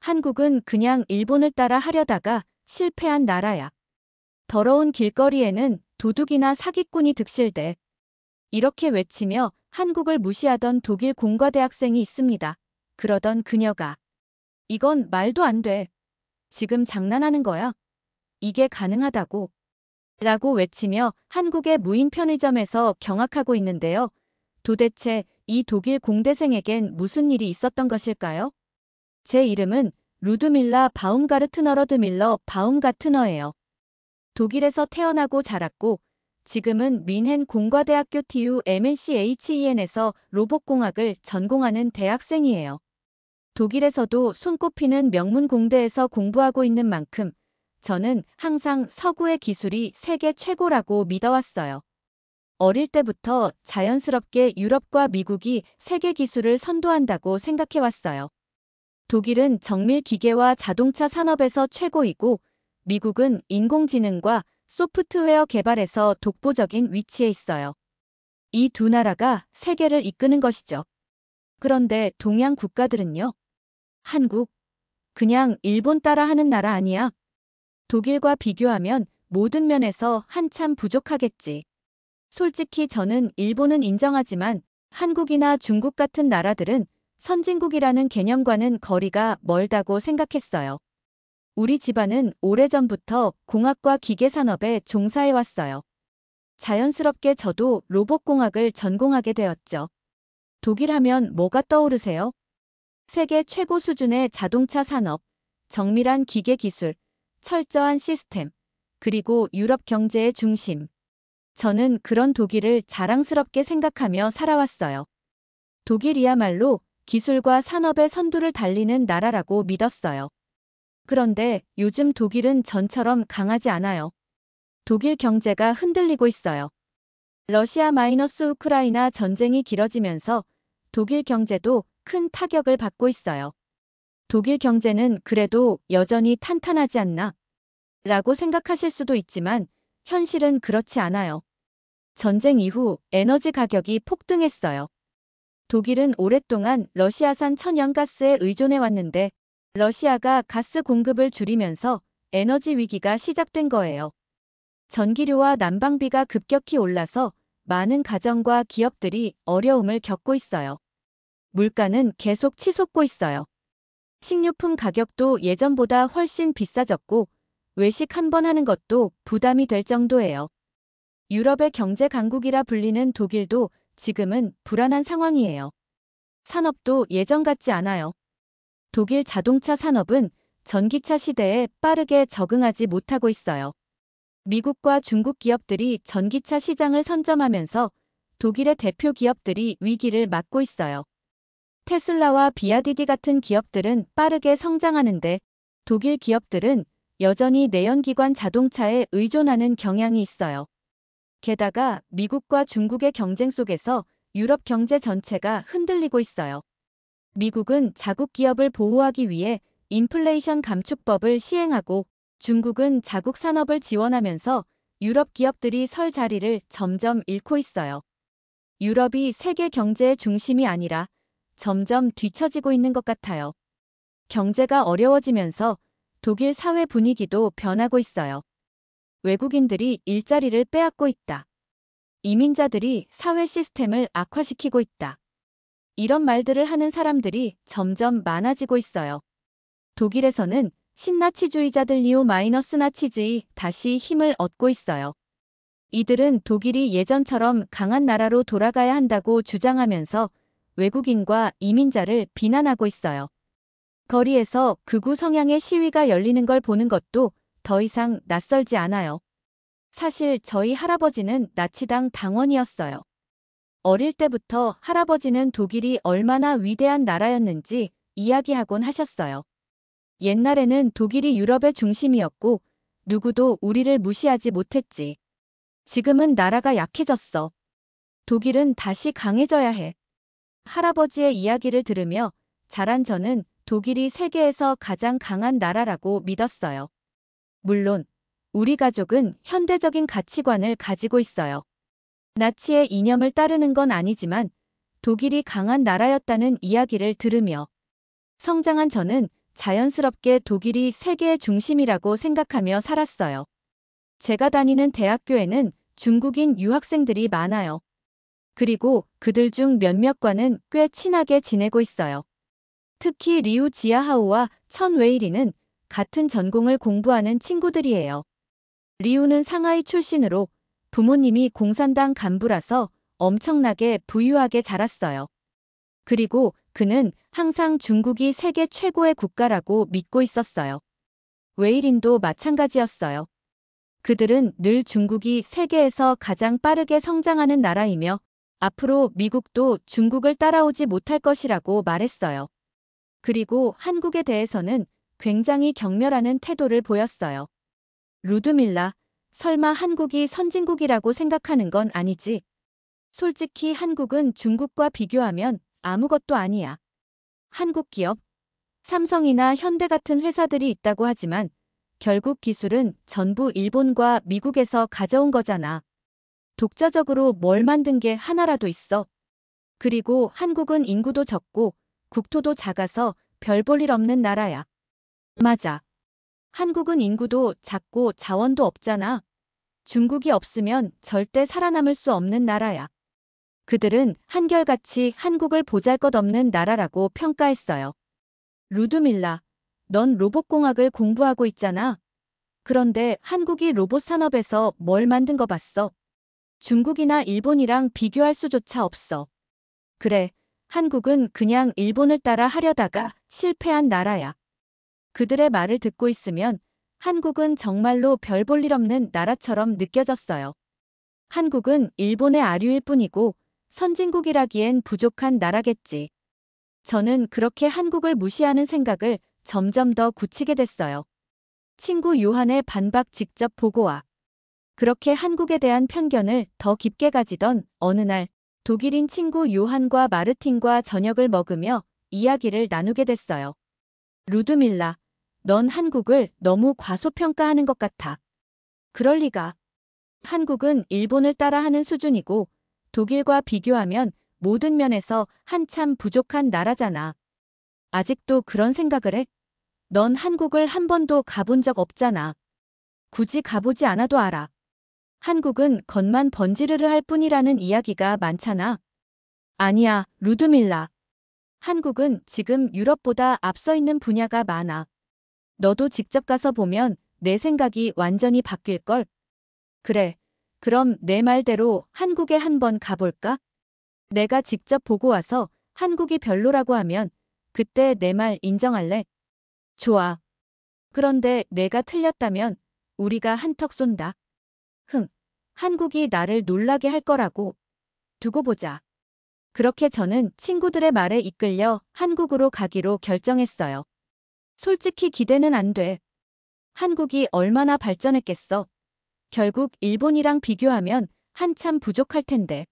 한국은 그냥 일본을 따라 하려다가 실패한 나라야. 더러운 길거리에는 도둑이나 사기꾼이 득실돼. 이렇게 외치며 한국을 무시하던 독일 공과대학생이 있습니다. 그러던 그녀가 이건 말도 안 돼. 지금 장난하는 거야? 이게 가능하다고. 라고 외치며 한국의 무인 편의점에서 경악하고 있는데요. 도대체 이 독일 공대생에겐 무슨 일이 있었던 것일까요? 제 이름은 루드밀라 바움가르트너러드 밀러 바움가트너예요. 독일에서 태어나고 자랐고 지금은 뮌헨 공과대학교 TU MNCHEN에서 로봇공학을 전공하는 대학생이에요. 독일에서도 손꼽히는 명문 공대에서 공부하고 있는 만큼 저는 항상 서구의 기술이 세계 최고라고 믿어왔어요. 어릴 때부터 자연스럽게 유럽과 미국이 세계 기술을 선도한다고 생각해왔어요. 독일은 정밀 기계와 자동차 산업에서 최고이고 미국은 인공지능과 소프트웨어 개발에서 독보적인 위치에 있어요. 이 두 나라가 세계를 이끄는 것이죠. 그런데 동양 국가들은요? 한국, 그냥 일본 따라하는 나라 아니야? 독일과 비교하면 모든 면에서 한참 부족하겠지. 솔직히 저는 일본은 인정하지만 한국이나 중국 같은 나라들은 선진국이라는 개념과는 거리가 멀다고 생각했어요. 우리 집안은 오래전부터 공학과 기계산업에 종사해왔어요. 자연스럽게 저도 로봇공학을 전공하게 되었죠. 독일 하면 뭐가 떠오르세요? 세계 최고 수준의 자동차 산업, 정밀한 기계 기술, 철저한 시스템, 그리고 유럽 경제의 중심. 저는 그런 독일을 자랑스럽게 생각하며 살아왔어요. 독일이야말로 기술과 산업의 선두를 달리는 나라라고 믿었어요. 그런데 요즘 독일은 전처럼 강하지 않아요. 독일 경제가 흔들리고 있어요. 러시아-우크라이나 전쟁이 길어지면서 독일 경제도 큰 타격을 받고 있어요. 독일 경제는 그래도 여전히 탄탄하지 않나? 라고 생각하실 수도 있지만 현실은 그렇지 않아요. 전쟁 이후 에너지 가격이 폭등했어요. 독일은 오랫동안 러시아산 천연가스에 의존해왔는데 러시아가 가스 공급을 줄이면서 에너지 위기가 시작된 거예요. 전기료와 난방비가 급격히 올라서 많은 가정과 기업들이 어려움을 겪고 있어요. 물가는 계속 치솟고 있어요. 식료품 가격도 예전보다 훨씬 비싸졌고 외식 한 번 하는 것도 부담이 될 정도예요. 유럽의 경제 강국이라 불리는 독일도 지금은 불안한 상황이에요. 산업도 예전 같지 않아요. 독일 자동차 산업은 전기차 시대에 빠르게 적응하지 못하고 있어요. 미국과 중국 기업들이 전기차 시장을 선점하면서 독일의 대표 기업들이 위기를 맞고 있어요. 테슬라와 비아디디 같은 기업들은 빠르게 성장하는데 독일 기업들은 여전히 내연기관 자동차에 의존하는 경향이 있어요. 게다가 미국과 중국의 경쟁 속에서 유럽 경제 전체가 흔들리고 있어요. 미국은 자국 기업을 보호하기 위해 인플레이션 감축법을 시행하고 중국은 자국 산업을 지원하면서 유럽 기업들이 설 자리를 점점 잃고 있어요. 유럽이 세계 경제의 중심이 아니라 점점 뒤처지고 있는 것 같아요. 경제가 어려워지면서 독일 사회 분위기도 변하고 있어요. 외국인들이 일자리를 빼앗고 있다. 이민자들이 사회 시스템을 악화시키고 있다. 이런 말들을 하는 사람들이 점점 많아지고 있어요. 독일에서는 신나치주의자들 니오-나치즈이 다시 힘을 얻고 있어요. 이들은 독일이 예전처럼 강한 나라로 돌아가야 한다고 주장하면서 외국인과 이민자를 비난하고 있어요. 거리에서 극우 성향의 시위가 열리는 걸 보는 것도 더 이상 낯설지 않아요. 사실 저희 할아버지는 나치당 당원이었어요. 어릴 때부터 할아버지는 독일이 얼마나 위대한 나라였는지 이야기하곤 하셨어요. 옛날에는 독일이 유럽의 중심이었고 누구도 우리를 무시하지 못했지. 지금은 나라가 약해졌어. 독일은 다시 강해져야 해. 할아버지의 이야기를 들으며 자란 저는 독일이 세계에서 가장 강한 나라라고 믿었어요. 물론 우리 가족은 현대적인 가치관을 가지고 있어요. 나치의 이념을 따르는 건 아니지만 독일이 강한 나라였다는 이야기를 들으며 성장한 저는 자연스럽게 독일이 세계의 중심이라고 생각하며 살았어요. 제가 다니는 대학교에는 중국인 유학생들이 많아요. 그리고 그들 중 몇몇과는 꽤 친하게 지내고 있어요. 특히 리우 지아하오와 천 웨이리는 같은 전공을 공부하는 친구들이에요. 리우는 상하이 출신으로 부모님이 공산당 간부라서 엄청나게 부유하게 자랐어요. 그리고 그는 항상 중국이 세계 최고의 국가라고 믿고 있었어요. 웨이린도 마찬가지였어요. 그들은 늘 중국이 세계에서 가장 빠르게 성장하는 나라이며 앞으로 미국도 중국을 따라오지 못할 것이라고 말했어요. 그리고 한국에 대해서는 굉장히 경멸하는 태도를 보였어요. 루드밀라, 설마 한국이 선진국이라고 생각하는 건 아니지? 솔직히 한국은 중국과 비교하면 아무것도 아니야. 한국 기업, 삼성이나 현대 같은 회사들이 있다고 하지만 결국 기술은 전부 일본과 미국에서 가져온 거잖아. 독자적으로 뭘 만든 게 하나라도 있어. 그리고 한국은 인구도 적고 국토도 작아서 별 볼 일 없는 나라야. 맞아. 한국은 인구도 작고 자원도 없잖아. 중국이 없으면 절대 살아남을 수 없는 나라야. 그들은 한결같이 한국을 보잘것없는 나라라고 평가했어요. 루드밀라, 넌 로봇공학을 공부하고 있잖아. 그런데 한국이 로봇 산업에서 뭘 만든 거 봤어? 중국이나 일본이랑 비교할 수조차 없어. 그래, 한국은 그냥 일본을 따라 하려다가 실패한 나라야. 그들의 말을 듣고 있으면 한국은 정말로 별 볼 일 없는 나라처럼 느껴졌어요. 한국은 일본의 아류일 뿐이고 선진국이라기엔 부족한 나라겠지. 저는 그렇게 한국을 무시하는 생각을 점점 더 굳히게 됐어요. 친구 요한의 반박 직접 보고 와. 그렇게 한국에 대한 편견을 더 깊게 가지던 어느 날 독일인 친구 요한과 마르틴과 저녁을 먹으며 이야기를 나누게 됐어요. 루드밀라, 넌 한국을 너무 과소평가하는 것 같아. 그럴 리가. 한국은 일본을 따라하는 수준이고 독일과 비교하면 모든 면에서 한참 부족한 나라잖아. 아직도 그런 생각을 해? 넌 한국을 한 번도 가본 적 없잖아. 굳이 가보지 않아도 알아. 한국은 겉만 번지르르 할 뿐이라는 이야기가 많잖아. 아니야, 루드밀라. 한국은 지금 유럽보다 앞서 있는 분야가 많아. 너도 직접 가서 보면 내 생각이 완전히 바뀔걸? 그래. 그럼 내 말대로 한국에 한번 가볼까? 내가 직접 보고 와서 한국이 별로라고 하면 그때 내 말 인정할래? 좋아. 그런데 내가 틀렸다면 우리가 한턱 쏜다. 한국이 나를 놀라게 할 거라고. 두고 보자. 그렇게 저는 친구들의 말에 이끌려 한국으로 가기로 결정했어요. 솔직히 기대는 안 돼. 한국이 얼마나 발전했겠어. 결국 일본이랑 비교하면 한참 부족할 텐데.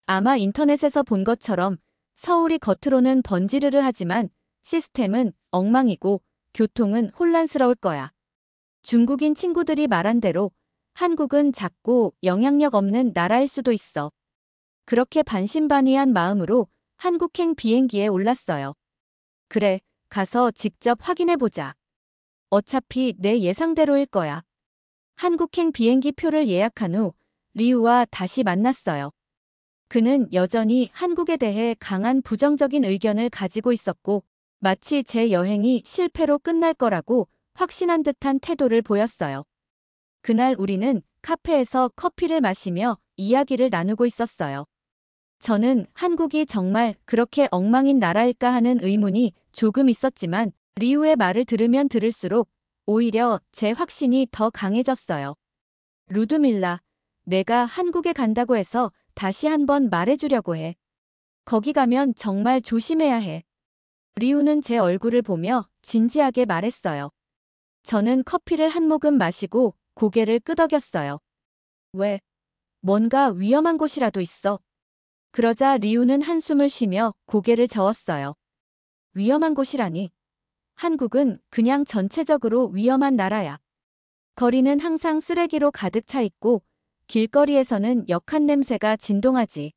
아마 인터넷에서 본 것처럼 서울이 겉으로는 번지르르 하지만 시스템은 엉망이고 교통은 혼란스러울 거야. 중국인 친구들이 말한 대로 한국은 작고 영향력 없는 나라일 수도 있어. 그렇게 반신반의한 마음으로 한국행 비행기에 올랐어요. 그래, 가서 직접 확인해보자. 어차피 내 예상대로일 거야. 한국행 비행기 표를 예약한 후 리우와 다시 만났어요. 그는 여전히 한국에 대해 강한 부정적인 의견을 가지고 있었고 마치 제 여행이 실패로 끝날 거라고 확신한 듯한 태도를 보였어요. 그날 우리는 카페에서 커피를 마시며 이야기를 나누고 있었어요. 저는 한국이 정말 그렇게 엉망인 나라일까 하는 의문이 조금 있었지만 리우의 말을 들으면 들을수록 오히려 제 확신이 더 강해졌어요. 루드밀라, 내가 한국에 간다고 해서 다시 한번 말해주려고 해. 거기 가면 정말 조심해야 해. 리우는 제 얼굴을 보며 진지하게 말했어요. 저는 커피를 한 모금 마시고 고개를 끄덕였어요. 왜? 뭔가 위험한 곳이라도 있어. 그러자 리우는 한숨을 쉬며 고개를 저었어요. 위험한 곳이라니. 한국은 그냥 전체적으로 위험한 나라야. 거리는 항상 쓰레기로 가득 차 있고 길거리에서는 역한 냄새가 진동하지.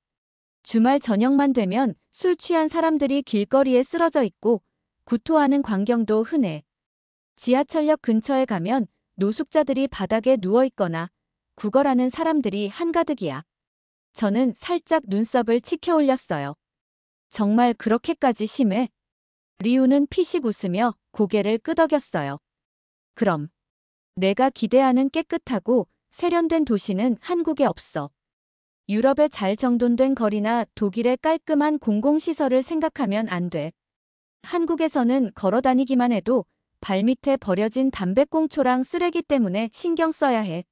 주말 저녁만 되면 술 취한 사람들이 길거리에 쓰러져 있고 구토하는 광경도 흔해. 지하철역 근처에 가면 노숙자들이 바닥에 누워있거나 구걸하는 사람들이 한가득이야. 저는 살짝 눈썹을 치켜 올렸어요. 정말 그렇게까지 심해? 리우는 피식 웃으며 고개를 끄덕였어요. 그럼 내가 기대하는 깨끗하고 세련된 도시는 한국에 없어. 유럽의 잘 정돈된 거리나 독일의 깔끔한 공공시설을 생각하면 안 돼. 한국에서는 걸어 다니기만 해도 발밑에 버려진 담배꽁초랑 쓰레기 때문에 신경 써야 해.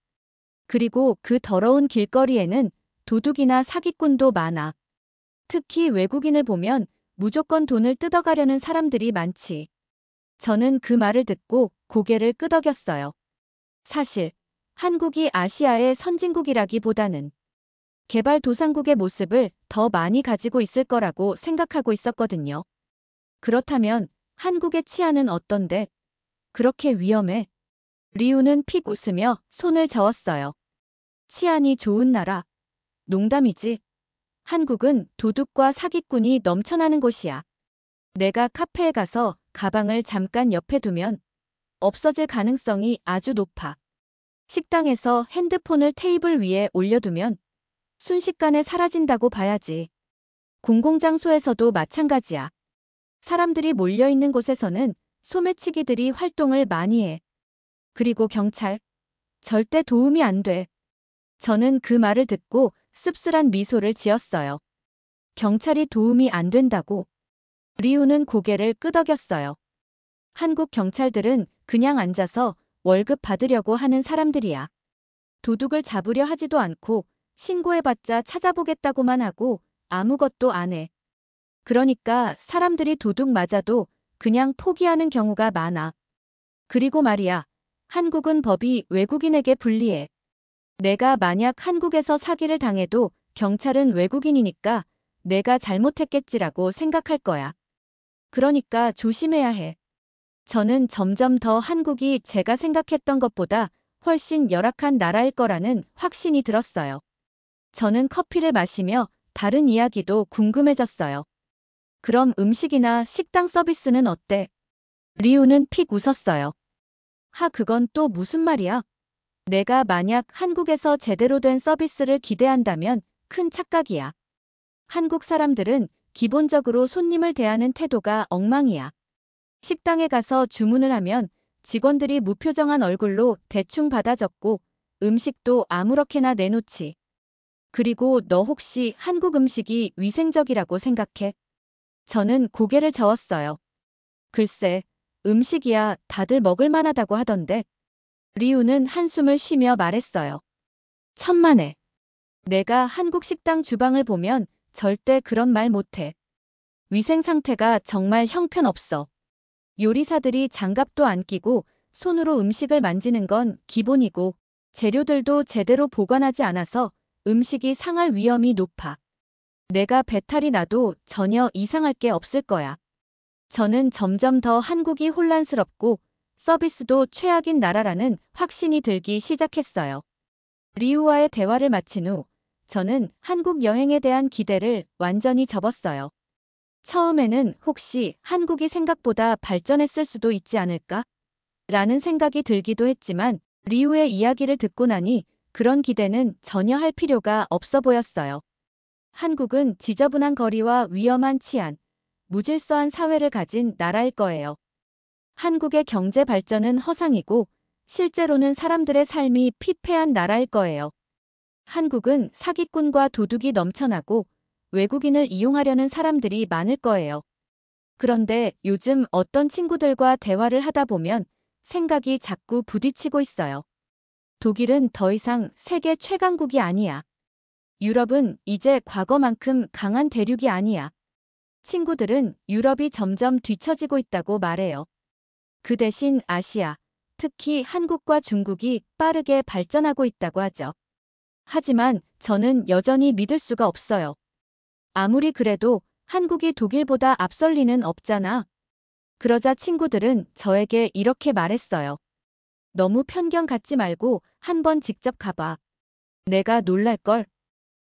그리고 그 더러운 길거리에는 도둑이나 사기꾼도 많아. 특히 외국인을 보면 무조건 돈을 뜯어가려는 사람들이 많지. 저는 그 말을 듣고 고개를 끄덕였어요. 사실 한국이 아시아의 선진국이라기보다는 개발도상국의 모습을 더 많이 가지고 있을 거라고 생각하고 있었거든요. 그렇다면 한국의 치안은 어떤데? 그렇게 위험해? 리우는 픽 웃으며 손을 저었어요. 치안이 좋은 나라. 농담이지. 한국은 도둑과 사기꾼이 넘쳐나는 곳이야. 내가 카페에 가서 가방을 잠깐 옆에 두면 없어질 가능성이 아주 높아. 식당에서 핸드폰을 테이블 위에 올려두면 순식간에 사라진다고 봐야지. 공공장소에서도 마찬가지야. 사람들이 몰려있는 곳에서는 소매치기들이 활동을 많이 해. 그리고 경찰. 절대 도움이 안 돼. 저는 그 말을 듣고 씁쓸한 미소를 지었어요. 경찰이 도움이 안 된다고. 리우는 고개를 끄덕였어요. 한국 경찰들은 그냥 앉아서 월급 받으려고 하는 사람들이야. 도둑을 잡으려 하지도 않고 신고해봤자 찾아보겠다고만 하고 아무것도 안 해. 그러니까 사람들이 도둑 맞아도 그냥 포기하는 경우가 많아. 그리고 말이야, 한국은 법이 외국인에게 불리해. 내가 만약 한국에서 사기를 당해도 경찰은 외국인이니까 내가 잘못했겠지라고 생각할 거야. 그러니까 조심해야 해. 저는 점점 더 한국이 제가 생각했던 것보다 훨씬 열악한 나라일 거라는 확신이 들었어요. 저는 커피를 마시며 다른 이야기도 궁금해졌어요. 그럼 음식이나 식당 서비스는 어때? 리우는 픽 웃었어요. 그건 또 무슨 말이야? 내가 만약 한국에서 제대로 된 서비스를 기대한다면 큰 착각이야. 한국 사람들은 기본적으로 손님을 대하는 태도가 엉망이야. 식당에 가서 주문을 하면 직원들이 무표정한 얼굴로 대충 받아 적고 음식도 아무렇게나 내놓지. 그리고 너 혹시 한국 음식이 위생적이라고 생각해? 저는 고개를 저었어요. 글쎄, 음식이야 다들 먹을 만하다고 하던데. 리우는 한숨을 쉬며 말했어요. 천만에. 내가 한국 식당 주방을 보면 절대 그런 말 못해. 위생 상태가 정말 형편없어. 요리사들이 장갑도 안 끼고 손으로 음식을 만지는 건 기본이고 재료들도 제대로 보관하지 않아서 음식이 상할 위험이 높아. 내가 배탈이 나도 전혀 이상할 게 없을 거야. 저는 점점 더 한국이 혼란스럽고 서비스도 최악인 나라라는 확신이 들기 시작했어요. 리우와의 대화를 마친 후 저는 한국 여행에 대한 기대를 완전히 접었어요. 처음에는 혹시 한국이 생각보다 발전했을 수도 있지 않을까? 라는 생각이 들기도 했지만 리우의 이야기를 듣고 나니 그런 기대는 전혀 할 필요가 없어 보였어요. 한국은 지저분한 거리와 위험한 치안, 무질서한 사회를 가진 나라일 거예요. 한국의 경제 발전은 허상이고 실제로는 사람들의 삶이 피폐한 나라일 거예요. 한국은 사기꾼과 도둑이 넘쳐나고 외국인을 이용하려는 사람들이 많을 거예요. 그런데 요즘 어떤 친구들과 대화를 하다 보면 생각이 자꾸 부딪히고 있어요. 독일은 더 이상 세계 최강국이 아니야. 유럽은 이제 과거만큼 강한 대륙이 아니야. 친구들은 유럽이 점점 뒤처지고 있다고 말해요. 그 대신 아시아, 특히 한국과 중국이 빠르게 발전하고 있다고 하죠. 하지만 저는 여전히 믿을 수가 없어요. 아무리 그래도 한국이 독일보다 앞설 리는 없잖아. 그러자 친구들은 저에게 이렇게 말했어요. 너무 편견 갖지 말고 한번 직접 가봐. 내가 놀랄걸.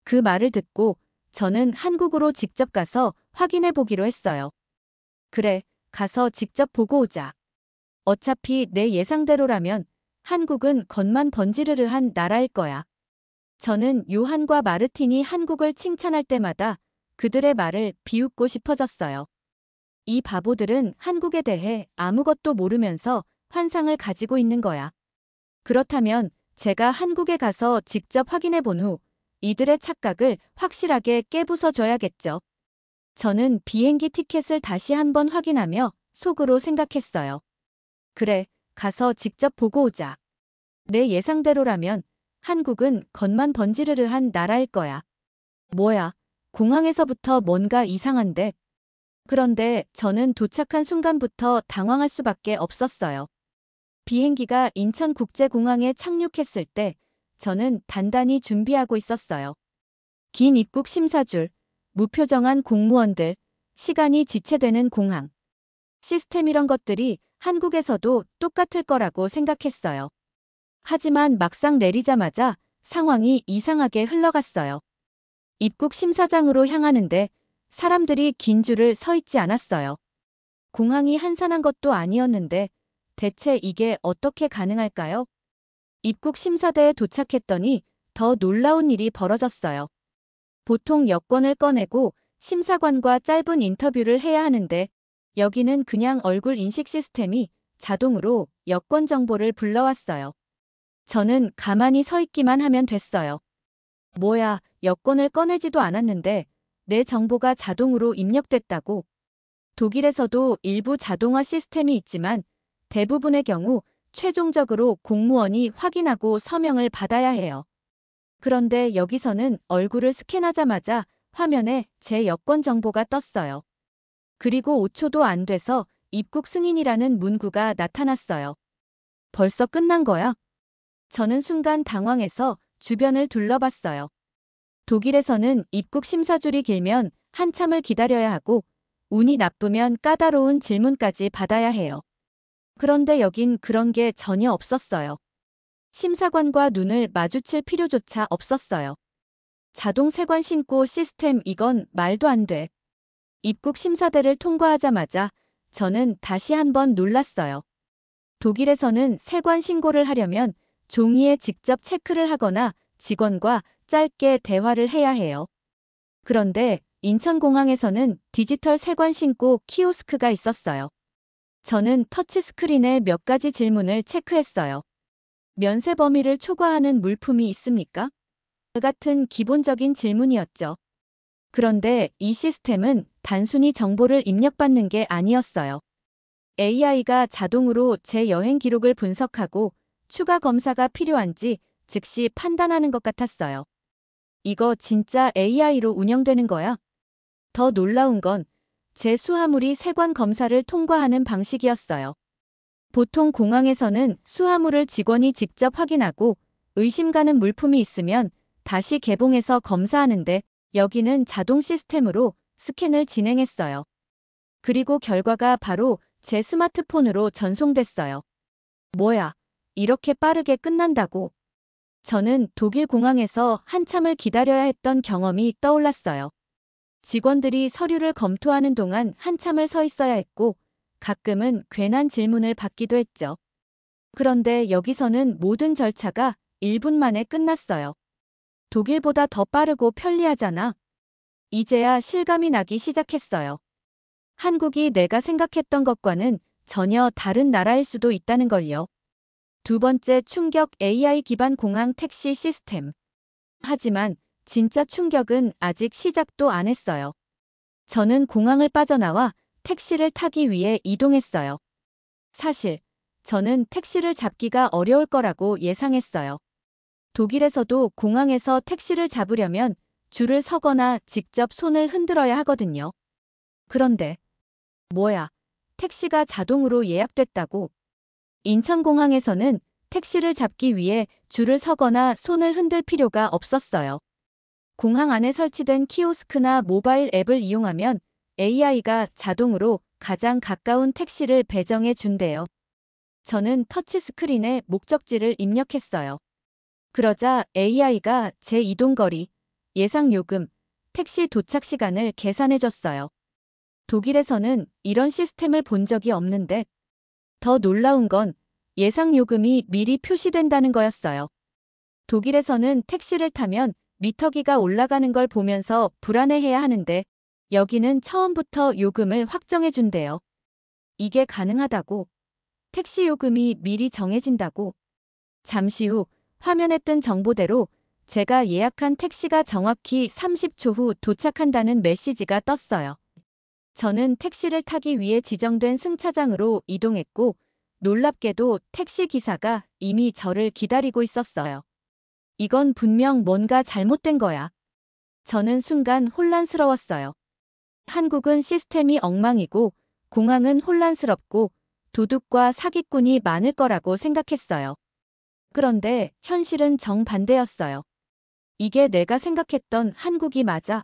그 말을 듣고 저는 한국으로 직접 가서 확인해 보기로 했어요. 그래, 가서 직접 보고 오자. 어차피 내 예상대로라면 한국은 겉만 번지르르한 나라일 거야. 저는 요한과 마르틴이 한국을 칭찬할 때마다 그들의 말을 비웃고 싶어졌어요. 이 바보들은 한국에 대해 아무것도 모르면서 환상을 가지고 있는 거야. 그렇다면 제가 한국에 가서 직접 확인해 본 후 이들의 착각을 확실하게 깨부숴줘야겠죠. 저는 비행기 티켓을 다시 한번 확인하며 속으로 생각했어요. 그래, 가서 직접 보고 오자. 내 예상대로라면 한국은 겉만 번지르르한 나라일 거야. 뭐야, 공항에서부터 뭔가 이상한데? 그런데 저는 도착한 순간부터 당황할 수밖에 없었어요. 비행기가 인천국제공항에 착륙했을 때 저는 단단히 준비하고 있었어요. 긴 입국 심사줄, 무표정한 공무원들, 시간이 지체되는 공항. 시스템 이런 것들이 한국에서도 똑같을 거라고 생각했어요. 하지만 막상 내리자마자 상황이 이상하게 흘러갔어요. 입국 심사장으로 향하는데 사람들이 긴 줄을 서 있지 않았어요. 공항이 한산한 것도 아니었는데 대체 이게 어떻게 가능할까요? 입국 심사대에 도착했더니 더 놀라운 일이 벌어졌어요. 보통 여권을 꺼내고 심사관과 짧은 인터뷰를 해야 하는데 여기는 그냥 얼굴 인식 시스템이 자동으로 여권 정보를 불러왔어요. 저는 가만히 서 있기만 하면 됐어요. 뭐야, 여권을 꺼내지도 않았는데 내 정보가 자동으로 입력됐다고. 독일에서도 일부 자동화 시스템이 있지만 대부분의 경우 최종적으로 공무원이 확인하고 서명을 받아야 해요. 그런데 여기서는 얼굴을 스캔하자마자 화면에 제 여권 정보가 떴어요. 그리고 5초도 안 돼서 입국 승인이라는 문구가 나타났어요. 벌써 끝난 거야? 저는 순간 당황해서 주변을 둘러봤어요. 독일에서는 입국 심사줄이 길면 한참을 기다려야 하고 운이 나쁘면 까다로운 질문까지 받아야 해요. 그런데 여긴 그런 게 전혀 없었어요. 심사관과 눈을 마주칠 필요조차 없었어요. 자동 세관 신고 시스템 이건 말도 안 돼. 입국 심사대를 통과하자마자 저는 다시 한번 놀랐어요. 독일에서는 세관 신고를 하려면 종이에 직접 체크를 하거나 직원과 짧게 대화를 해야 해요. 그런데 인천공항에서는 디지털 세관 신고 키오스크가 있었어요. 저는 터치스크린에 몇 가지 질문을 체크했어요. 면세 범위를 초과하는 물품이 있습니까? 같은 기본적인 질문이었죠. 그런데 이 시스템은 단순히 정보를 입력받는 게 아니었어요. AI가 자동으로 제 여행 기록을 분석하고 추가 검사가 필요한지 즉시 판단하는 것 같았어요. 이거 진짜 AI로 운영되는 거야? 더 놀라운 건 제 수화물이 세관 검사를 통과하는 방식이었어요. 보통 공항에서는 수화물을 직원이 직접 확인하고 의심 가는 물품이 있으면 다시 개봉해서 검사하는데 여기는 자동 시스템으로 스캔을 진행했어요. 그리고 결과가 바로 제 스마트폰으로 전송됐어요. 뭐야, 이렇게 빠르게 끝난다고? 저는 독일 공항에서 한참을 기다려야 했던 경험이 떠올랐어요. 직원들이 서류를 검토하는 동안 한참을 서 있어야 했고 가끔은 괜한 질문을 받기도 했죠. 그런데 여기서는 모든 절차가 1분 만에 끝났어요. 독일보다 더 빠르고 편리하잖아. 이제야 실감이 나기 시작했어요. 한국이 내가 생각했던 것과는 전혀 다른 나라일 수도 있다는 걸요. 두 번째 충격 AI 기반 공항 택시 시스템. 하지만 진짜 충격은 아직 시작도 안 했어요. 저는 공항을 빠져나와 택시를 타기 위해 이동했어요. 사실 저는 택시를 잡기가 어려울 거라고 예상했어요. 독일에서도 공항에서 택시를 잡으려면 줄을 서거나 직접 손을 흔들어야 하거든요. 그런데 뭐야, 택시가 자동으로 예약됐다고? 인천공항에서는 택시를 잡기 위해 줄을 서거나 손을 흔들 필요가 없었어요. 공항 안에 설치된 키오스크나 모바일 앱을 이용하면 AI가 자동으로 가장 가까운 택시를 배정해 준대요. 저는 터치스크린에 목적지를 입력했어요. 그러자 AI가 제 이동거리, 예상 요금, 택시 도착 시간을 계산해 줬어요. 독일에서는 이런 시스템을 본 적이 없는데 더 놀라운 건 예상 요금이 미리 표시된다는 거였어요. 독일에서는 택시를 타면 미터기가 올라가는 걸 보면서 불안해해야 하는데 여기는 처음부터 요금을 확정해 준대요. 이게 가능하다고? 택시 요금이 미리 정해진다고? 잠시 후 화면에 뜬 정보대로 제가 예약한 택시가 정확히 30초 후 도착한다는 메시지가 떴어요. 저는 택시를 타기 위해 지정된 승차장으로 이동했고 놀랍게도 택시 기사가 이미 저를 기다리고 있었어요. 이건 분명 뭔가 잘못된 거야. 저는 순간 혼란스러웠어요. 한국은 시스템이 엉망이고 공항은 혼란스럽고 도둑과 사기꾼이 많을 거라고 생각했어요. 그런데 현실은 정반대였어요. 이게 내가 생각했던 한국이 맞아.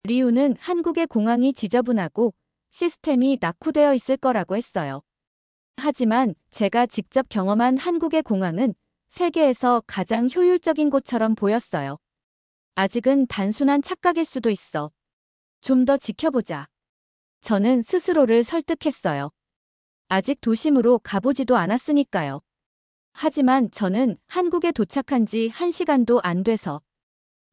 리우는 한국의 공항이 지저분하고 시스템이 낙후되어 있을 거라고 했어요. 하지만 제가 직접 경험한 한국의 공항은 세계에서 가장 효율적인 곳처럼 보였어요. 아직은 단순한 착각일 수도 있어. 좀 더 지켜보자. 저는 스스로를 설득했어요. 아직 도심으로 가보지도 않았으니까요. 하지만 저는 한국에 도착한 지 1시간도 안 돼서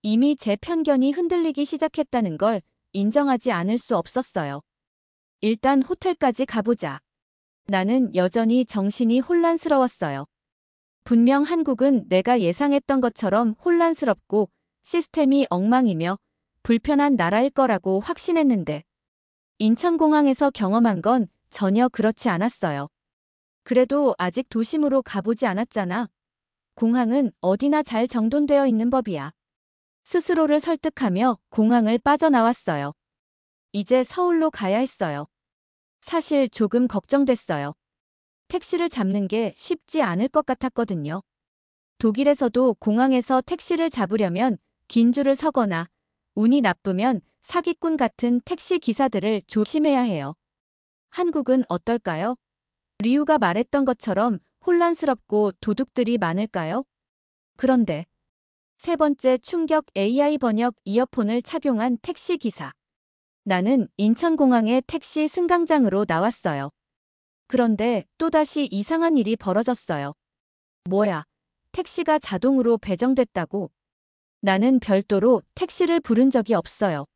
이미 제 편견이 흔들리기 시작했다는 걸 인정하지 않을 수 없었어요. 일단 호텔까지 가보자. 나는 여전히 정신이 혼란스러웠어요. 분명 한국은 내가 예상했던 것처럼 혼란스럽고 시스템이 엉망이며 불편한 나라일 거라고 확신했는데 인천공항에서 경험한 건 전혀 그렇지 않았어요. 그래도 아직 도심으로 가보지 않았잖아. 공항은 어디나 잘 정돈되어 있는 법이야. 스스로를 설득하며 공항을 빠져나왔어요. 이제 서울로 가야 했어요. 사실 조금 걱정됐어요. 택시를 잡는 게 쉽지 않을 것 같았거든요. 독일에서도 공항에서 택시를 잡으려면 긴 줄을 서거나 운이 나쁘면 사기꾼 같은 택시 기사들을 조심해야 해요. 한국은 어떨까요? 리우가 말했던 것처럼 혼란스럽고 도둑들이 많을까요? 그런데 세 번째 충격 AI 번역 이어폰을 착용한 택시 기사. 나는 인천공항의 택시 승강장으로 나왔어요. 그런데 또다시 이상한 일이 벌어졌어요. 뭐야? 택시가 자동으로 배정됐다고? 나는 별도로 택시를 부른 적이 없어요.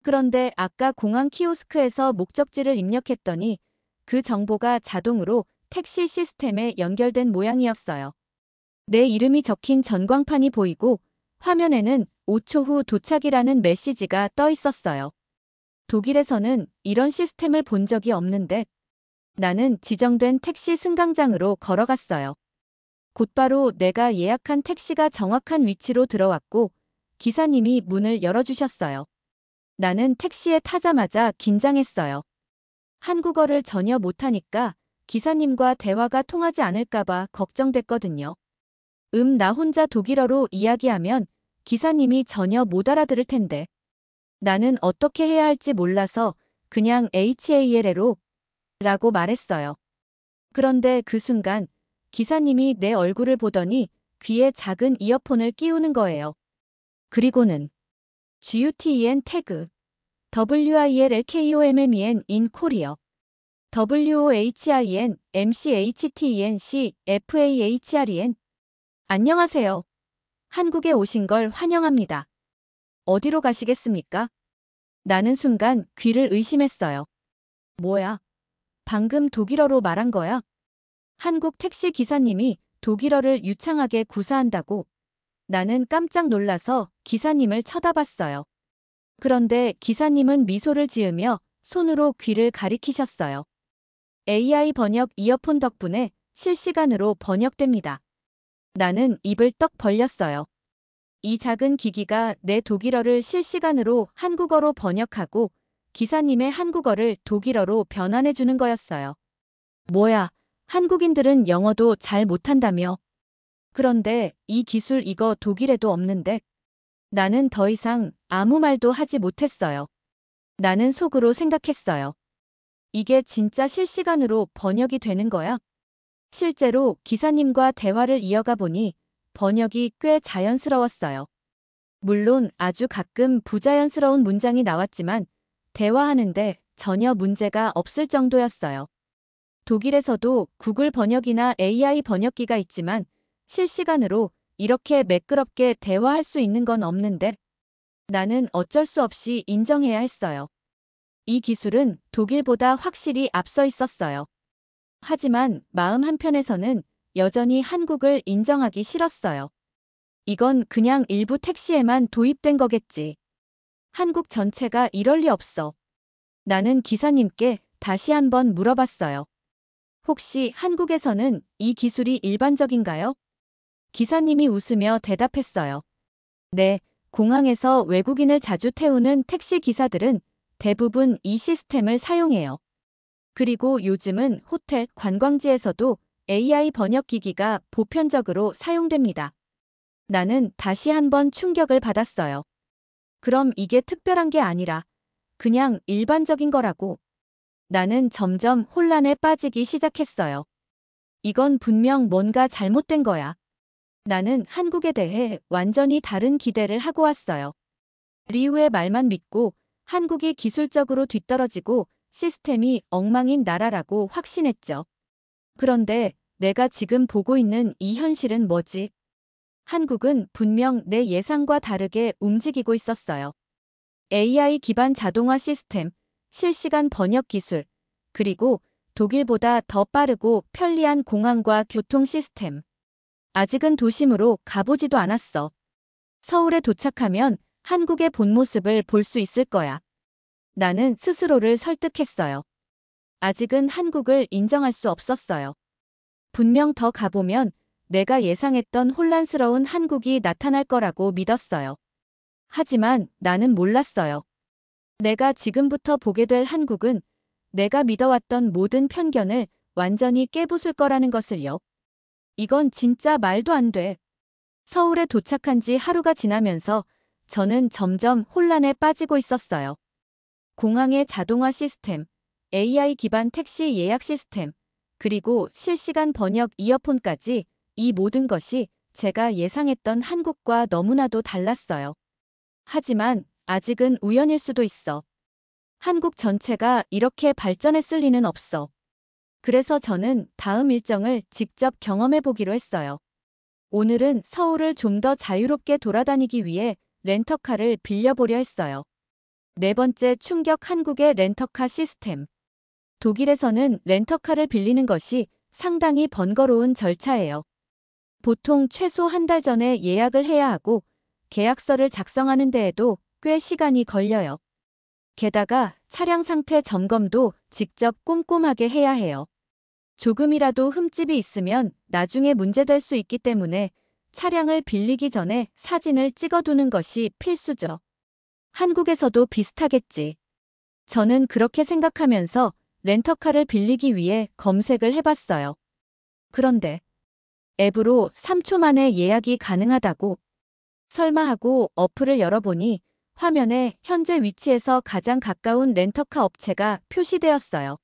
그런데 아까 공항 키오스크에서 목적지를 입력했더니 그 정보가 자동으로 택시 시스템에 연결된 모양이었어요. 내 이름이 적힌 전광판이 보이고 화면에는 5초 후 도착이라는 메시지가 떠 있었어요. 독일에서는 이런 시스템을 본 적이 없는데 나는 지정된 택시 승강장으로 걸어갔어요. 곧바로 내가 예약한 택시가 정확한 위치로 들어왔고 기사님이 문을 열어주셨어요. 나는 택시에 타자마자 긴장했어요. 한국어를 전혀 못하니까 기사님과 대화가 통하지 않을까봐 걱정됐거든요. 나 혼자 독일어로 이야기하면 기사님이 전혀 못 알아들을 텐데. 나는 어떻게 해야 할지 몰라서 그냥 HAL로 라고 말했어요. 그런데 그 순간 기사님이 내 얼굴을 보더니 귀에 작은 이어폰을 끼우는 거예요. 그리고는 GUTEN 태그 WILLKOMMEN in Korea WOHIN MCHTENC FAHREN 안녕하세요. 한국에 오신 걸 환영합니다. 어디로 가시겠습니까? 나는 순간 귀를 의심했어요. 뭐야? 방금 독일어로 말한 거야? 한국 택시 기사님이 독일어를 유창하게 구사한다고. 나는 깜짝 놀라서 기사님을 쳐다봤어요. 그런데 기사님은 미소를 지으며 손으로 귀를 가리키셨어요. AI 번역 이어폰 덕분에 실시간으로 번역됩니다. 나는 입을 떡 벌렸어요. 이 작은 기기가 내 독일어를 실시간으로 한국어로 번역하고 기사님의 한국어를 독일어로 변환해 주는 거였어요. 뭐야, 한국인들은 영어도 잘 못한다며. 그런데 이 기술 이거 독일에도 없는데. 나는 더 이상 아무 말도 하지 못했어요. 나는 속으로 생각했어요. 이게 진짜 실시간으로 번역이 되는 거야? 실제로 기사님과 대화를 이어가 보니 번역이 꽤 자연스러웠어요. 물론 아주 가끔 부자연스러운 문장이 나왔지만 대화하는데 전혀 문제가 없을 정도였어요. 독일에서도 구글 번역이나 AI 번역기가 있지만 실시간으로 이렇게 매끄럽게 대화할 수 있는 건 없는데 나는 어쩔 수 없이 인정해야 했어요. 이 기술은 독일보다 확실히 앞서 있었어요. 하지만 마음 한편에서는 여전히 한국을 인정하기 싫었어요. 이건 그냥 일부 택시에만 도입된 거겠지. 한국 전체가 이럴 리 없어. 나는 기사님께 다시 한번 물어봤어요. 혹시 한국에서는 이 기술이 일반적인가요? 기사님이 웃으며 대답했어요. 네, 공항에서 외국인을 자주 태우는 택시 기사들은 대부분 이 시스템을 사용해요. 그리고 요즘은 호텔, 관광지에서도 AI 번역 기기가 보편적으로 사용됩니다. 나는 다시 한번 충격을 받았어요. 그럼 이게 특별한 게 아니라 그냥 일반적인 거라고. 나는 점점 혼란에 빠지기 시작했어요. 이건 분명 뭔가 잘못된 거야. 나는 한국에 대해 완전히 다른 기대를 하고 왔어요. 리우의 말만 믿고 한국이 기술적으로 뒤떨어지고 시스템이 엉망인 나라라고 확신했죠. 그런데 내가 지금 보고 있는 이 현실은 뭐지? 한국은 분명 내 예상과 다르게 움직이고 있었어요. AI 기반 자동화 시스템, 실시간 번역 기술, 그리고 독일보다 더 빠르고 편리한 공항과 교통 시스템. 아직은 도심으로 가보지도 않았어. 서울에 도착하면 한국의 본 모습을 볼 수 있을 거야. 나는 스스로를 설득했어요. 아직은 한국을 인정할 수 없었어요. 분명 더 가보면 내가 예상했던 혼란스러운 한국이 나타날 거라고 믿었어요. 하지만 나는 몰랐어요. 내가 지금부터 보게 될 한국은 내가 믿어왔던 모든 편견을 완전히 깨부술 거라는 것을요. 이건 진짜 말도 안 돼. 서울에 도착한 지 하루가 지나면서 저는 점점 혼란에 빠지고 있었어요. 공항의 자동화 시스템, AI 기반 택시 예약 시스템, 그리고 실시간 번역 이어폰까지 이 모든 것이 제가 예상했던 한국과 너무나도 달랐어요. 하지만 아직은 우연일 수도 있어. 한국 전체가 이렇게 발전했을 리는 없어. 그래서 저는 다음 일정을 직접 경험해 보기로 했어요. 오늘은 서울을 좀 더 자유롭게 돌아다니기 위해 렌터카를 빌려보려 했어요. 네 번째 충격 한국의 렌터카 시스템. 독일에서는 렌터카를 빌리는 것이 상당히 번거로운 절차예요. 보통 최소 한 달 전에 예약을 해야 하고 계약서를 작성하는 데에도 꽤 시간이 걸려요. 게다가 차량 상태 점검도 직접 꼼꼼하게 해야 해요. 조금이라도 흠집이 있으면 나중에 문제될 수 있기 때문에 차량을 빌리기 전에 사진을 찍어두는 것이 필수죠. 한국에서도 비슷하겠지. 저는 그렇게 생각하면서 렌터카를 빌리기 위해 검색을 해봤어요. 그런데 앱으로 3초 만에 예약이 가능하다고. 설마 하고 어플을 열어보니 화면에 현재 위치에서 가장 가까운 렌터카 업체가 표시되었어요.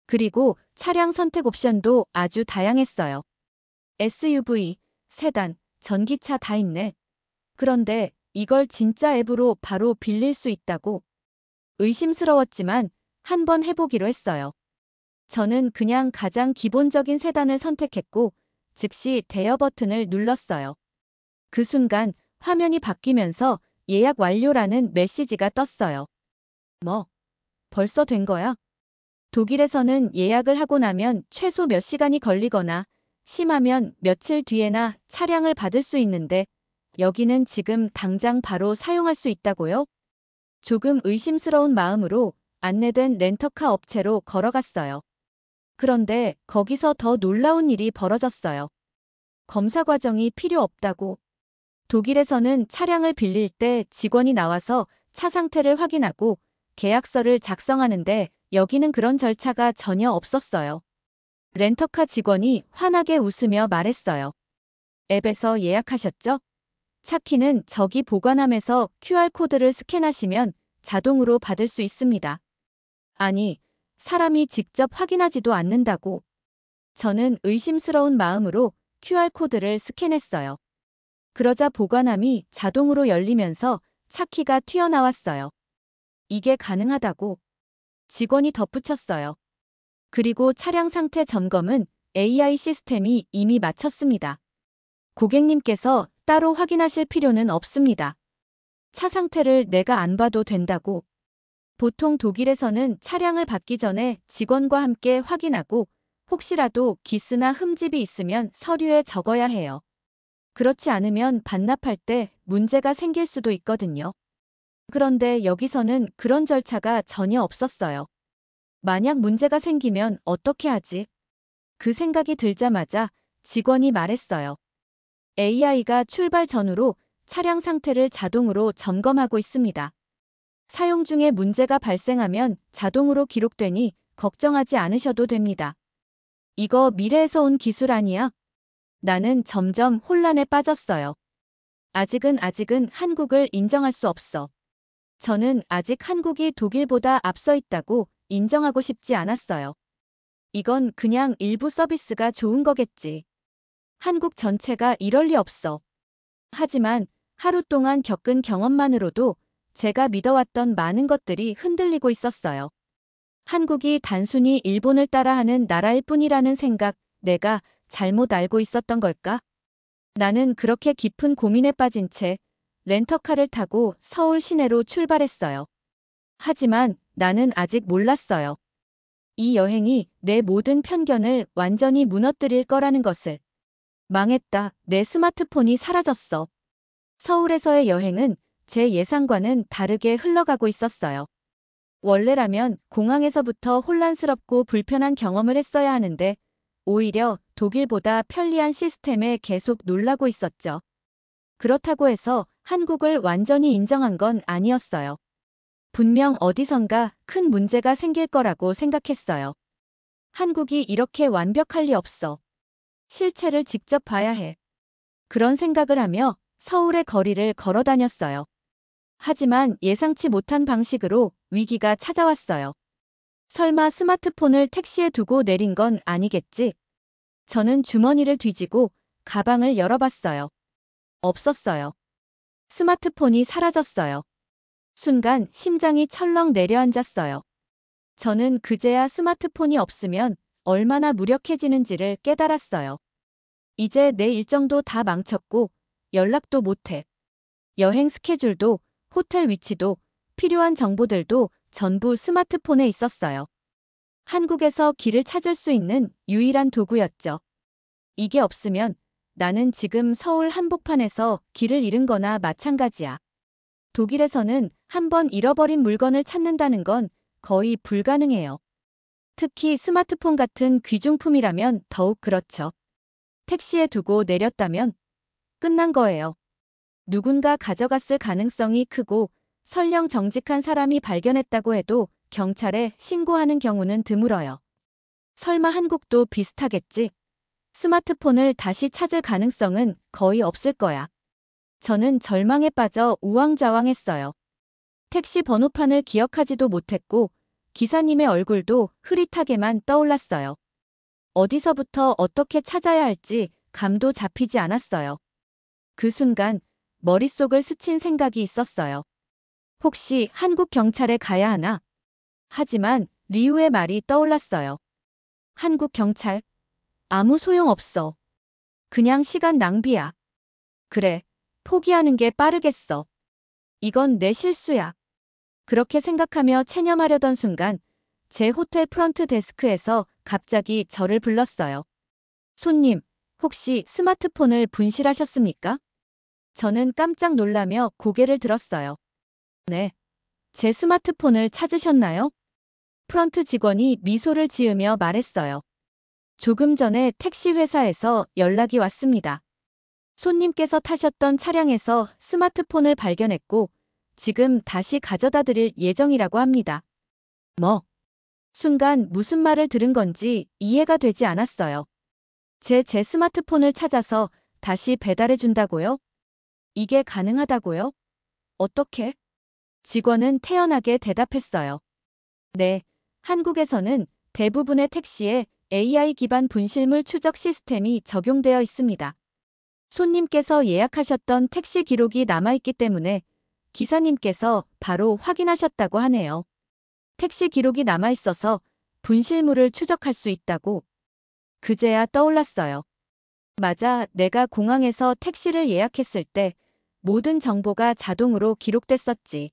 그리고 차량 선택 옵션도 아주 다양했어요. SUV, 세단, 전기차 다 있네. 그런데 이걸 진짜 앱으로 바로 빌릴 수 있다고? 의심스러웠지만 한번 해보기로 했어요. 저는 그냥 가장 기본적인 세단을 선택했고 즉시 대여 버튼을 눌렀어요. 그 순간 화면이 바뀌면서 예약 완료라는 메시지가 떴어요. 뭐, 벌써 된 거야? 독일에서는 예약을 하고 나면 최소 몇 시간이 걸리거나 심하면 며칠 뒤에나 차량을 받을 수 있는데 여기는 지금 당장 바로 사용할 수 있다고요? 조금 의심스러운 마음으로 안내된 렌터카 업체로 걸어갔어요. 그런데 거기서 더 놀라운 일이 벌어졌어요. 검사 과정이 필요 없다고. 독일에서는 차량을 빌릴 때 직원이 나와서 차 상태를 확인하고 계약서를 작성하는데 여기는 그런 절차가 전혀 없었어요. 렌터카 직원이 환하게 웃으며 말했어요. 앱에서 예약하셨죠? 차 키는 저기 보관함에서 QR코드를 스캔하시면 자동으로 받을 수 있습니다. 아니, 사람이 직접 확인하지도 않는다고. 저는 의심스러운 마음으로 QR코드를 스캔했어요. 그러자 보관함이 자동으로 열리면서 차 키가 튀어나왔어요. 이게 가능하다고. 직원이 덧붙였어요. 그리고 차량 상태 점검은 AI 시스템이 이미 마쳤습니다. 고객님께서 따로 확인하실 필요는 없습니다. 차 상태를 내가 안 봐도 된다고. 보통 독일에서는 차량을 받기 전에 직원과 함께 확인하고 혹시라도 기스나 흠집이 있으면 서류에 적어야 해요. 그렇지 않으면 반납할 때 문제가 생길 수도 있거든요. 그런데 여기서는 그런 절차가 전혀 없었어요. 만약 문제가 생기면 어떻게 하지? 그 생각이 들자마자 직원이 말했어요. AI가 출발 전후로 차량 상태를 자동으로 점검하고 있습니다. 사용 중에 문제가 발생하면 자동으로 기록되니 걱정하지 않으셔도 됩니다. 이거 미래에서 온 기술 아니야? 나는 점점 혼란에 빠졌어요. 아직은 한국을 인정할 수 없어. 저는 아직 한국이 독일보다 앞서 있다고 인정하고 싶지 않았어요. 이건 그냥 일부 서비스가 좋은 거겠지. 한국 전체가 이럴 리 없어. 하지만 하루 동안 겪은 경험만으로도 제가 믿어왔던 많은 것들이 흔들리고 있었어요. 한국이 단순히 일본을 따라하는 나라일 뿐이라는 생각, 내가 잘못 알고 있었던 걸까? 나는 그렇게 깊은 고민에 빠진 채 렌터카를 타고 서울 시내로 출발했어요. 하지만 나는 아직 몰랐어요. 이 여행이 내 모든 편견을 완전히 무너뜨릴 거라는 것을. 망했다. 내 스마트폰이 사라졌어. 서울에서의 여행은 제 예상과는 다르게 흘러가고 있었어요. 원래라면 공항에서부터 혼란스럽고 불편한 경험을 했어야 하는데 오히려 독일보다 편리한 시스템에 계속 놀라고 있었죠. 그렇다고 해서 한국을 완전히 인정한 건 아니었어요. 분명 어디선가 큰 문제가 생길 거라고 생각했어요. 한국이 이렇게 완벽할 리 없어. 실체를 직접 봐야 해. 그런 생각을 하며 서울의 거리를 걸어 다녔어요. 하지만 예상치 못한 방식으로 위기가 찾아왔어요. 설마 스마트폰을 택시에 두고 내린 건 아니겠지? 저는 주머니를 뒤지고 가방을 열어봤어요. 없었어요. 스마트폰이 사라졌어요. 순간 심장이 철렁 내려앉았어요. 저는 그제야 스마트폰이 없으면 얼마나 무력해지는지를 깨달았어요. 이제 내 일정도 다 망쳤고 연락도 못해. 여행 스케줄도 호텔 위치도 필요한 정보들도 전부 스마트폰에 있었어요. 한국에서 길을 찾을 수 있는 유일한 도구였죠. 이게 없으면 나는 지금 서울 한복판에서 길을 잃은 거나 마찬가지야. 독일에서는 한번 잃어버린 물건을 찾는다는 건 거의 불가능해요. 특히 스마트폰 같은 귀중품이라면 더욱 그렇죠. 택시에 두고 내렸다면 끝난 거예요. 누군가 가져갔을 가능성이 크고 설령 정직한 사람이 발견했다고 해도 경찰에 신고하는 경우는 드물어요. 설마 한국도 비슷하겠지? 스마트폰을 다시 찾을 가능성은 거의 없을 거야. 저는 절망에 빠져 우왕좌왕했어요. 택시 번호판을 기억하지도 못했고 기사님의 얼굴도 흐릿하게만 떠올랐어요. 어디서부터 어떻게 찾아야 할지 감도 잡히지 않았어요. 그 순간 머릿속을 스친 생각이 있었어요. 혹시 한국 경찰에 가야 하나? 하지만 리우의 말이 떠올랐어요. 한국 경찰? 아무 소용 없어. 그냥 시간 낭비야. 그래, 포기하는 게 빠르겠어. 이건 내 실수야. 그렇게 생각하며 체념하려던 순간 제 호텔 프런트 데스크에서 갑자기 저를 불렀어요. 손님, 혹시 스마트폰을 분실하셨습니까? 저는 깜짝 놀라며 고개를 들었어요. 네. 제 스마트폰을 찾으셨나요? 프런트 직원이 미소를 지으며 말했어요. 조금 전에 택시 회사에서 연락이 왔습니다. 손님께서 타셨던 차량에서 스마트폰을 발견했고 지금 다시 가져다 드릴 예정이라고 합니다. 뭐? 순간 무슨 말을 들은 건지 이해가 되지 않았어요. 제 스마트폰을 찾아서 다시 배달해 준다고요? 이게 가능하다고요? 어떻게? 직원은 태연하게 대답했어요. 네, 한국에서는 대부분의 택시에 AI 기반 분실물 추적 시스템이 적용되어 있습니다. 손님께서 예약하셨던 택시 기록이 남아있기 때문에 기사님께서 바로 확인하셨다고 하네요. 택시 기록이 남아 있어서 분실물을 추적할 수 있다고. 그제야 떠올랐어요. 맞아, 내가 공항에서 택시를 예약했을 때 모든 정보가 자동으로 기록됐었지.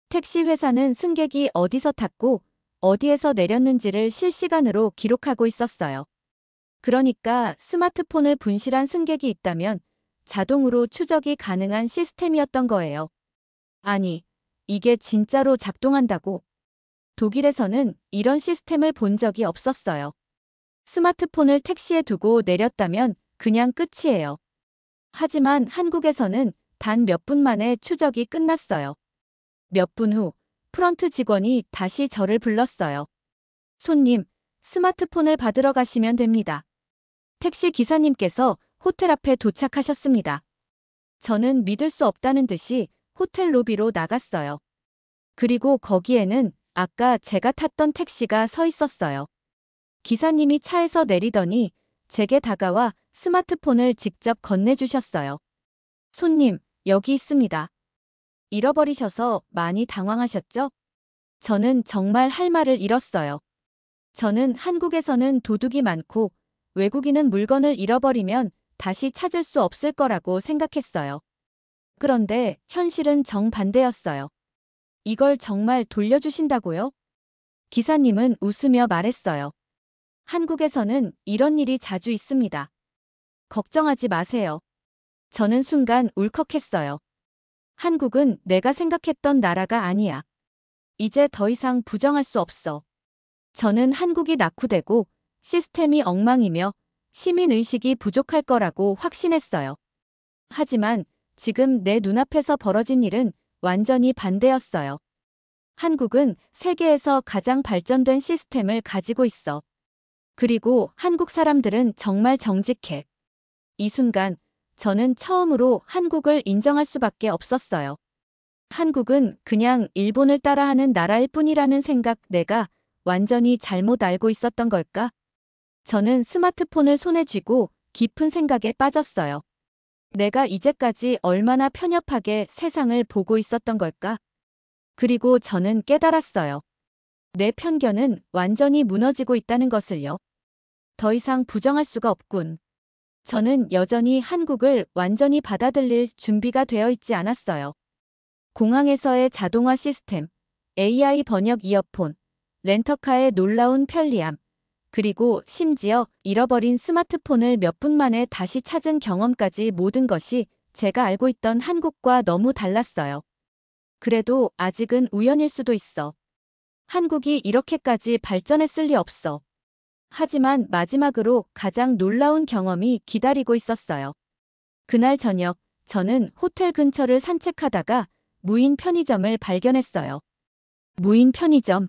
택시 회사는 승객이 어디서 탔고 어디에서 내렸는지를 실시간으로 기록하고 있었어요. 그러니까 스마트폰을 분실한 승객이 있다면 자동으로 추적이 가능한 시스템이었던 거예요. 아니, 이게 진짜로 작동한다고? 독일에서는 이런 시스템을 본 적이 없었어요. 스마트폰을 택시에 두고 내렸다면 그냥 끝이에요. 하지만 한국에서는 단 몇 분 만에 추적이 끝났어요. 몇 분 후, 프런트 직원이 다시 저를 불렀어요. 손님, 스마트폰을 받으러 가시면 됩니다. 택시 기사님께서 호텔 앞에 도착하셨습니다. 저는 믿을 수 없다는 듯이 호텔 로비로 나갔어요. 그리고 거기에는 아까 제가 탔던 택시가 서 있었어요. 기사님이 차에서 내리더니 제게 다가와 스마트폰을 직접 건네주셨어요. 손님, 여기 있습니다. 잃어버리셔서 많이 당황하셨죠? 저는 정말 할 말을 잃었어요. 저는 한국에서는 도둑이 많고 외국인은 물건을 잃어버리면 다시 찾을 수 없을 거라고 생각했어요. 그런데 현실은 정반대였어요. 이걸 정말 돌려주신다고요? 기사님은 웃으며 말했어요. 한국에서는 이런 일이 자주 있습니다. 걱정하지 마세요. 저는 순간 울컥했어요. 한국은 내가 생각했던 나라가 아니야. 이제 더 이상 부정할 수 없어. 저는 한국이 낙후되고 시스템이 엉망이며 시민의식이 부족할 거라고 확신했어요. 하지만 지금 내 눈앞에서 벌어진 일은 완전히 반대였어요. 한국은 세계에서 가장 발전된 시스템을 가지고 있어. 그리고 한국 사람들은 정말 정직해. 이 순간 저는 처음으로 한국을 인정할 수밖에 없었어요. 한국은 그냥 일본을 따라하는 나라일 뿐이라는 생각 내가 완전히 잘못 알고 있었던 걸까? 저는 스마트폰을 손에 쥐고 깊은 생각에 빠졌어요. 내가 이제까지 얼마나 편협하게 세상을 보고 있었던 걸까? 그리고 저는 깨달았어요. 내 편견은 완전히 무너지고 있다는 것을요. 더 이상 부정할 수가 없군. 저는 여전히 한국을 완전히 받아들일 준비가 되어 있지 않았어요. 공항에서의 자동화 시스템, AI 번역 이어폰, 렌터카의 놀라운 편리함, 그리고 심지어 잃어버린 스마트폰을 몇 분 만에 다시 찾은 경험까지 모든 것이 제가 알고 있던 한국과 너무 달랐어요. 그래도 아직은 우연일 수도 있어. 한국이 이렇게까지 발전했을 리 없어. 하지만 마지막으로 가장 놀라운 경험이 기다리고 있었어요. 그날 저녁, 저는 호텔 근처를 산책하다가 무인 편의점을 발견했어요. 무인 편의점.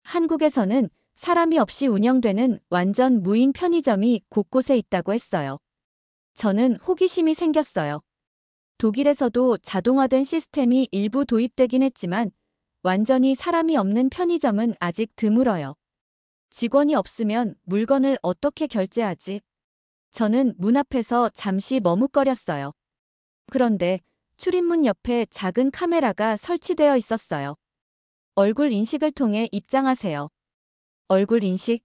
한국에서는 사람이 없이 운영되는 완전 무인 편의점이 곳곳에 있다고 했어요. 저는 호기심이 생겼어요. 독일에서도 자동화된 시스템이 일부 도입되긴 했지만 완전히 사람이 없는 편의점은 아직 드물어요. 직원이 없으면 물건을 어떻게 결제하지? 저는 문 앞에서 잠시 머뭇거렸어요. 그런데 출입문 옆에 작은 카메라가 설치되어 있었어요. 얼굴 인식을 통해 입장하세요. 얼굴 인식?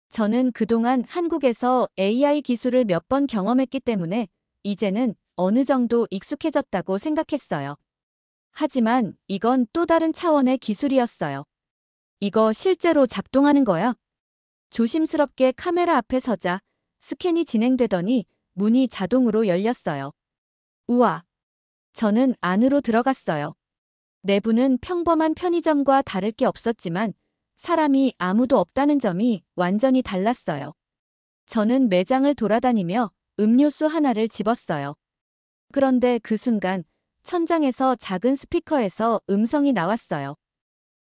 저는 그동안 한국에서 AI 기술을 몇 번 경험했기 때문에 이제는 어느 정도 익숙해졌다고 생각했어요. 하지만 이건 또 다른 차원의 기술이었어요. 이거 실제로 작동하는 거야? 조심스럽게 카메라 앞에 서자 스캔이 진행되더니 문이 자동으로 열렸어요. 우와! 저는 안으로 들어갔어요. 내부는 평범한 편의점과 다를 게 없었지만 사람이 아무도 없다는 점이 완전히 달랐어요. 저는 매장을 돌아다니며 음료수 하나를 집었어요. 그런데 그 순간 천장에서 작은 스피커에서 음성이 나왔어요.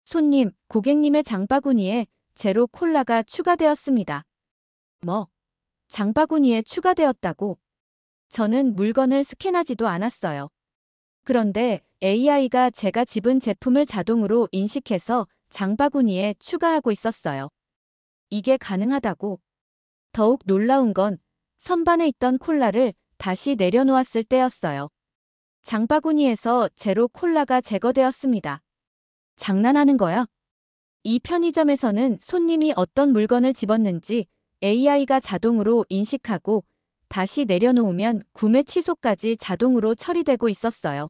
손님, 고객님의 장바구니에 제로 콜라가 추가되었습니다. 뭐? 장바구니에 추가되었다고? 저는 물건을 스캔하지도 않았어요. 그런데 AI가 제가 집은 제품을 자동으로 인식해서 장바구니에 추가하고 있었어요. 이게 가능하다고? 더욱 놀라운 건 선반에 있던 콜라를 다시 내려놓았을 때였어요. 장바구니에서 제로 콜라가 제거되었습니다. 장난하는 거야? 이 편의점에서는 손님이 어떤 물건을 집었는지 AI가 자동으로 인식하고 다시 내려놓으면 구매 취소까지 자동으로 처리되고 있었어요.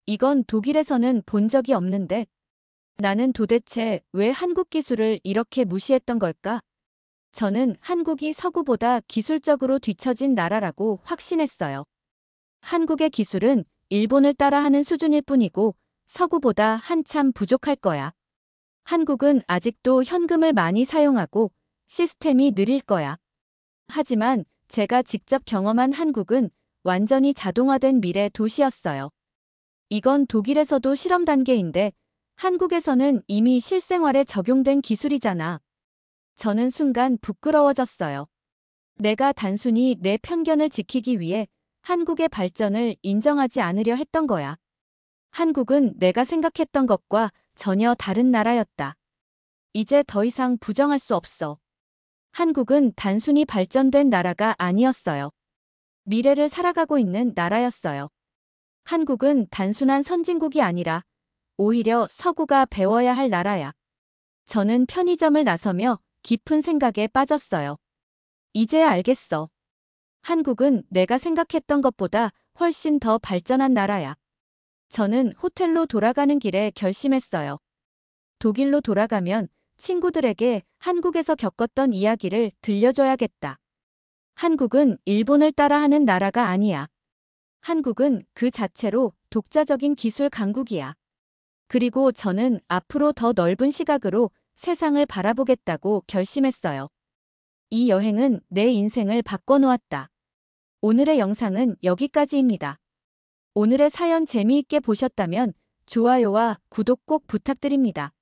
이건 독일에서는 본 적이 없는데 나는 도대체 왜 한국 기술을 이렇게 무시했던 걸까? 저는 한국이 서구보다 기술적으로 뒤처진 나라라고 확신했어요. 한국의 기술은 일본을 따라하는 수준일 뿐이고 서구보다 한참 부족할 거야. 한국은 아직도 현금을 많이 사용하고 시스템이 느릴 거야. 하지만 제가 직접 경험한 한국은 완전히 자동화된 미래 도시였어요. 이건 독일에서도 실험 단계인데 한국에서는 이미 실생활에 적용된 기술이잖아. 저는 순간 부끄러워졌어요. 내가 단순히 내 편견을 지키기 위해 한국의 발전을 인정하지 않으려 했던 거야. 한국은 내가 생각했던 것과 전혀 다른 나라였다. 이제 더 이상 부정할 수 없어. 한국은 단순히 발전된 나라가 아니었어요. 미래를 살아가고 있는 나라였어요. 한국은 단순한 선진국이 아니라 오히려 서구가 배워야 할 나라야. 저는 편의점을 나서며 깊은 생각에 빠졌어요. 이제야 알겠어. 한국은 내가 생각했던 것보다 훨씬 더 발전한 나라야. 저는 호텔로 돌아가는 길에 결심했어요. 독일로 돌아가면 친구들에게 한국에서 겪었던 이야기를 들려줘야겠다. 한국은 일본을 따라하는 나라가 아니야. 한국은 그 자체로 독자적인 기술 강국이야. 그리고 저는 앞으로 더 넓은 시각으로 세상을 바라보겠다고 결심했어요. 이 여행은 내 인생을 바꿔놓았다. 오늘의 영상은 여기까지입니다. 오늘의 사연 재미있게 보셨다면 좋아요와 구독 꼭 부탁드립니다.